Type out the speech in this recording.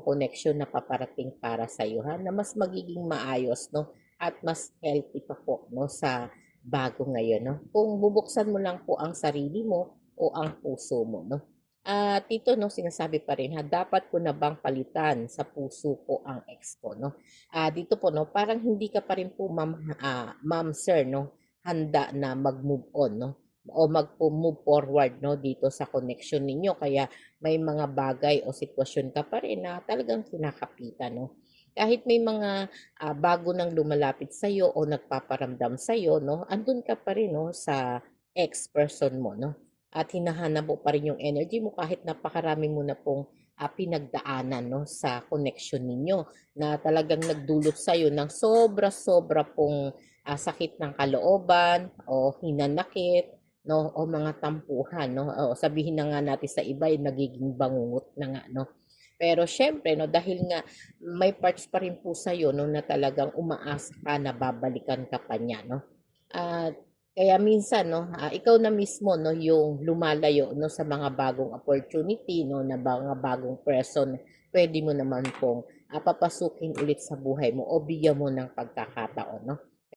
connection na paparating para sa iyo ha, na mas magiging maayos 'no, at mas healthy pa po 'no, sa bago ngayon 'no, kung bubuksan mo lang po ang sarili mo o ang puso mo 'no. At dito 'no, sinasabi pa rin ha, dapat ko na bang palitan sa puso ko ang ex ko 'no. Dito po 'no, parang hindi ka pa rin po ma'am, sir 'no, handa na mag-move on 'no, o move forward 'no, dito sa connection ninyo, kaya may mga bagay o sitwasyon ka pa rin na talagang kinakapitan 'no. Kahit may mga, bago nang lumalapit sa'yo o nagpaparamdam sa'yo 'no, andun ka pa rin 'no sa ex-person mo 'no, at hinahanap mo pa rin yung energy mo kahit napakarami mo na pong, pinagdaanan 'no sa connection ninyo, na talagang nagdulot sa'yo ng sobra-sobra pong, sakit ng kalooban o hinanakit 'no, o mga tampuhan 'no, o sabihin na nga natin sa iba ay nagiging bangungot na nga 'no. Pero siyempre 'no, dahil nga may parts pa rin po sa'yo 'no, na talagang umaasa ka na babalikan ka pa niya 'no. At kaya minsan 'no, ikaw na mismo 'no, yung lumalayo 'no, sa mga bagong opportunity 'no, na mga bagong person puwede mo naman pong, papasukin ulit sa buhay mo o bigyan mo ng pagkakataon 'no.